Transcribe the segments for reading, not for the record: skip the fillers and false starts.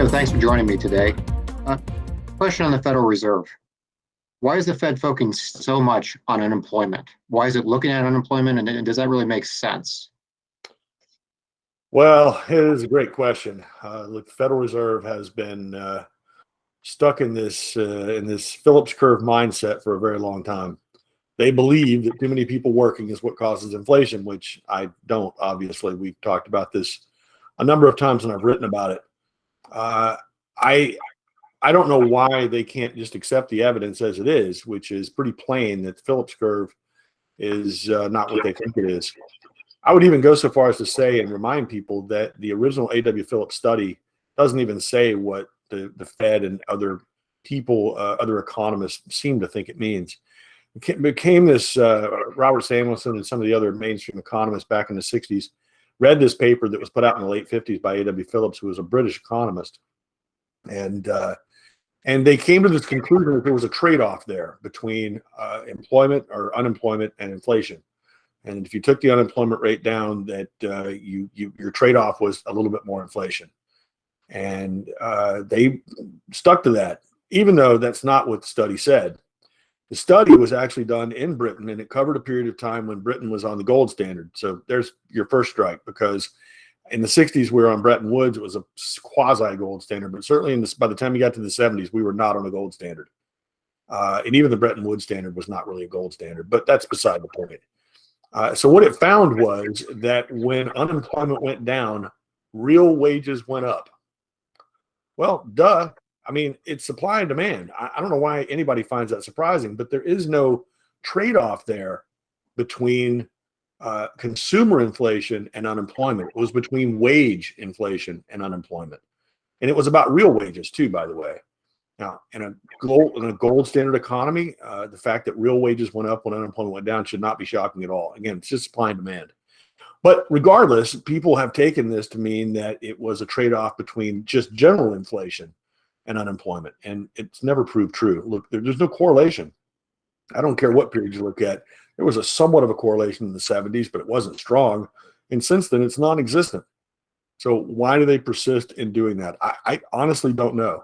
So thanks for joining me today. Uh, Question on the Federal Reserve. Why is the Fed focusing so much on unemployment? Why is it looking at unemployment, and does that really make sense? Well, it is a great question. Look, the Federal Reserve has been stuck in this Phillips curve mindset for a very long time. They believe that too many people working is what causes inflation, which I don't. Obviously, we've talked about this a number of times, and I've written about it. Uh, I I don't know why they can't just accept the evidence as it is, which is pretty plain that the Phillips curve is not what they think it is. I would even go so far as to say and remind people that the original A.W. Phillips study doesn't even say what the Fed and other people, other economists seem to think it means. It became this Robert Samuelson and some of the other mainstream economists back in the 60s read this paper that was put out in the late 50s by A.W. Phillips, who was a British economist. And and they came to this conclusion that there was a trade-off there between employment or unemployment and inflation. And if you took the unemployment rate down, that your trade-off was a little bit more inflation. And they stuck to that, even though that's not what the study said. The study was actually done in Britain, and it covered a period of time when Britain was on the gold standard. So there's your first strike, because in the 60s, we were on Bretton Woods. It was a quasi gold standard, but certainly by the time you got to the 70s, we were not on a gold standard. And even the Bretton Woods standard was not really a gold standard, but that's beside the point. So what it found was that when unemployment went down, real wages went up. Well, duh. I mean, it's supply and demand. I don't know why anybody finds that surprising, but there is no trade-off there between consumer inflation and unemployment. It was between wage inflation and unemployment. And it was about real wages too, by the way. Now, in a gold standard economy, the fact that real wages went up when unemployment went down should not be shocking at all. Again, it's just supply and demand. But regardless, people have taken this to mean that it was a trade-off between just general inflation and unemployment. And it's never proved true. Look, there's no correlation. I don't care what period you look at. There was a somewhat of a correlation in the 70s, but it wasn't strong. And since then, it's non-existent. So why do they persist in doing that? I honestly don't know.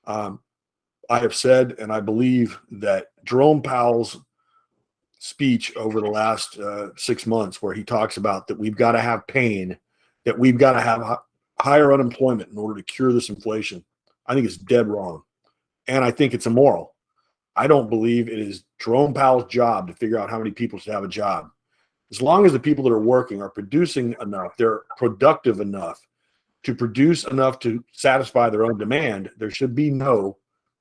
I have said, and I believe that Jerome Powell's speech over the last 6 months, where he talks about that we've got to have pain, that we've got to have higher unemployment in order to cure this inflation, I think it's dead wrong. And I think it's immoral. I don't believe it is Jerome Powell's job to figure out how many people should have a job. As long as the people that are working are producing enough, they're productive enough to produce enough to satisfy their own demand, there should be no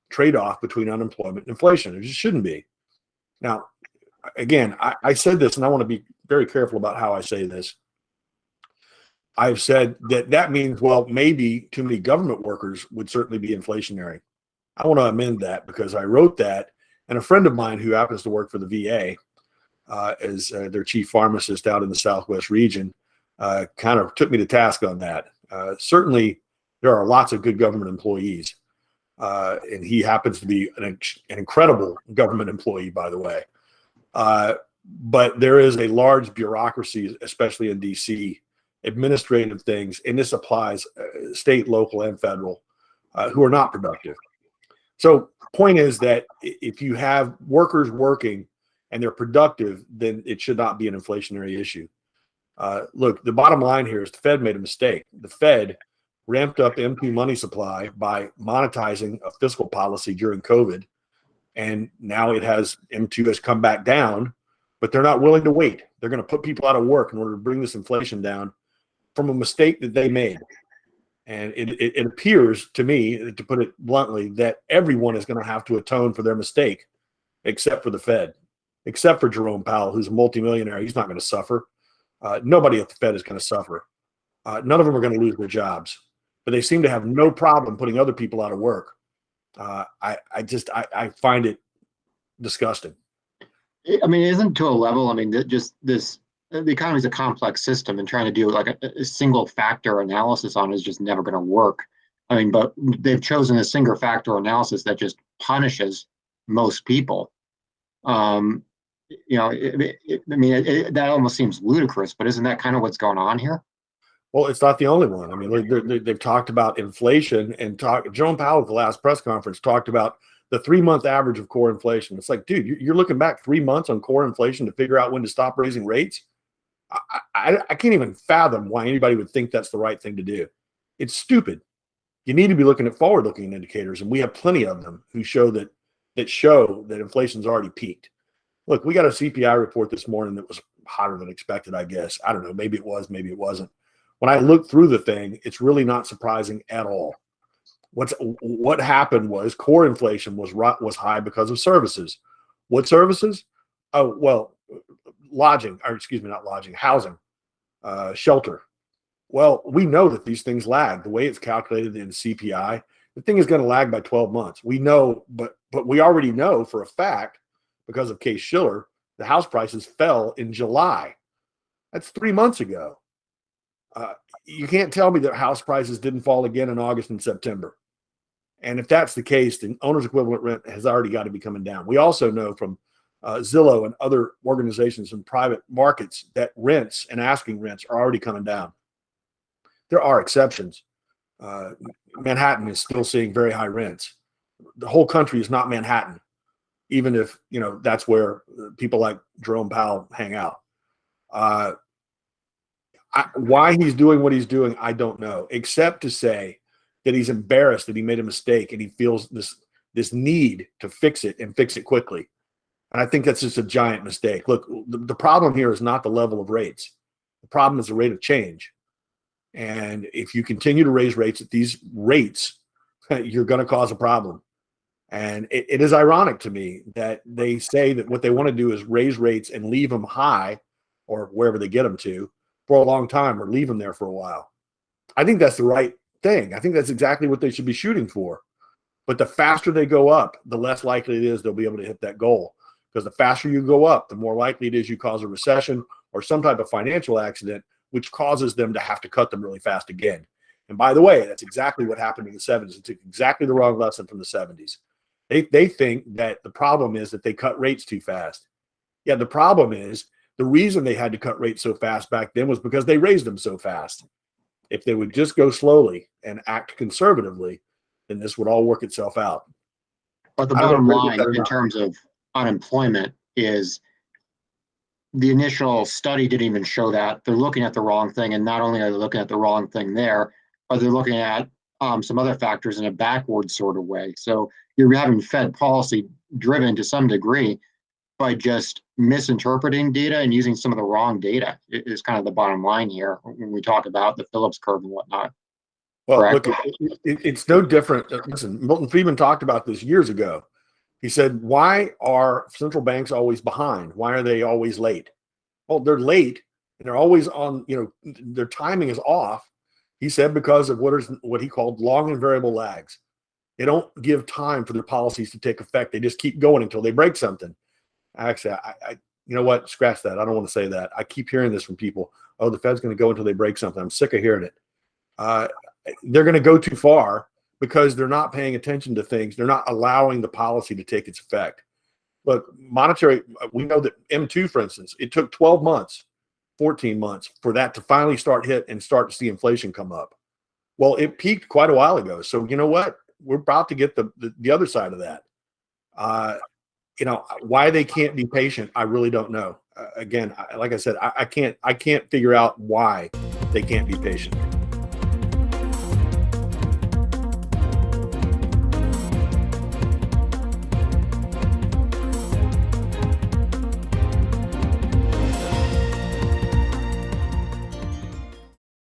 trade-off between unemployment and inflation. There just shouldn't be. Now, again, I said this, and I want to be very careful about how I say this. I've said that means, well, maybe too many government workers would certainly be inflationary. I want to amend that, because I wrote that, and a friend of mine who happens to work for the VA as their chief pharmacist out in the Southwest region kind of took me to task on that. Certainly, there are lots of good government employees, and he happens to be an incredible government employee, by the way. But there is a large bureaucracy, especially in D.C., administrative things, and this applies state, local, and federal, who are not productive. So point is that if you have workers working and they're productive, then it should not be an inflationary issue. Look, the bottom line here is the Fed made a mistake. The Fed ramped up M2 money supply by monetizing a fiscal policy during COVID, and now M2 has come back down, but they're not willing to wait. They're going to put people out of work in order to bring this inflation down from a mistake that they made. And it appears to me, to put it bluntly, that everyone is going to have to atone for their mistake, except for the Fed, except for Jerome Powell, who's a multimillionaire. He's not going to suffer. Nobody at the Fed is going to suffer. None of them are going to lose their jobs, but they seem to have no problem putting other people out of work. I find it disgusting. I mean, isn't to a level, I mean, the economy is a complex system, and trying to do like a single factor analysis on it is just never going to work. I mean, but they've chosen a single factor analysis that just punishes most people. That almost seems ludicrous, but isn't that kind of what's going on here? Well, it's not the only one. I mean, they've talked about inflation and Jerome Powell at the last press conference talked about the 3-month average of core inflation. It's like, dude, you're looking back 3 months on core inflation to figure out when to stop raising rates. I can't even fathom why anybody would think that's the right thing to do. It's stupid. You need to be looking at forward-looking indicators, and we have plenty of them who show that inflation's already peaked. Look, we got a CPI report this morning that was hotter than expected, I guess. I don't know. Maybe it was, maybe it wasn't. When I looked through the thing, it's really not surprising at all. What happened was core inflation was high because of services. What services? Oh, well, housing, shelter. Well, we know that these things lag. The way it's calculated in CPI, the thing is going to lag by 12 months. We know, but we already know for a fact, because of Case Shiller, the house prices fell in July. That's 3 months ago. You can't tell me that house prices didn't fall again in August and September. And if that's the case, then owner's equivalent rent has already got to be coming down. We also know from Zillow and other organizations in private markets that rents and asking rents are already coming down. There are exceptions. Manhattan is still seeing very high rents. The whole country is not Manhattan, even if, that's where people like Jerome Powell hang out. Why he's doing what he's doing, I don't know, except to say that he's embarrassed that he made a mistake and he feels this need to fix it and fix it quickly. And I think that's just a giant mistake. Look, the problem here is not the level of rates. The problem is the rate of change. And if you continue to raise rates at these rates, you're going to cause a problem. And it is ironic to me that they say that what they want to do is raise rates and leave them high, or wherever they get them to, for a long time, or leave them there for a while. I think that's the right thing. I think that's exactly what they should be shooting for. But the faster they go up, the less likely it is they'll be able to hit that goal. Because the faster you go up, the more likely it is you cause a recession or some type of financial accident, which causes them to have to cut them really fast again. And by the way, that's exactly what happened in the 70s. It took exactly the wrong lesson from the 70s. They think that the problem is that they cut rates too fast. Yeah, the problem is the reason they had to cut rates so fast back then was because they raised them so fast. If they would just go slowly and act conservatively, then this would all work itself out. But the bottom line in terms of unemployment is the initial study didn't even show that. They're looking at the wrong thing. And not only are they looking at the wrong thing there, but they're looking at some other factors in a backward sort of way. So you're having Fed policy driven to some degree by just misinterpreting data and using some of the wrong data is kind of the bottom line here when we talk about the Phillips curve and whatnot. Well, Correct? look, it's no different. Listen, Milton Friedman talked about this years ago. He said, why are central banks always behind? Why are they always late? Well, they're late and they're always on, their timing is off. He said, because of what he called long and variable lags. They don't give time for their policies to take effect. They just keep going until they break something. Actually, you know what? Scratch that. I don't want to say that. I keep hearing this from people. Oh, the Fed's going to go until they break something. I'm sick of hearing it. They're going to go too far because they're not paying attention to things. They're not allowing the policy to take its effect. Look, monetary, we know that M2, for instance, it took 12 months, 14 months for that to finally start to see inflation come up. Well, it peaked quite a while ago. So you know what? We're about to get the other side of that. Why they can't be patient, I really don't know. Again, like I said, I can't figure out why they can't be patient.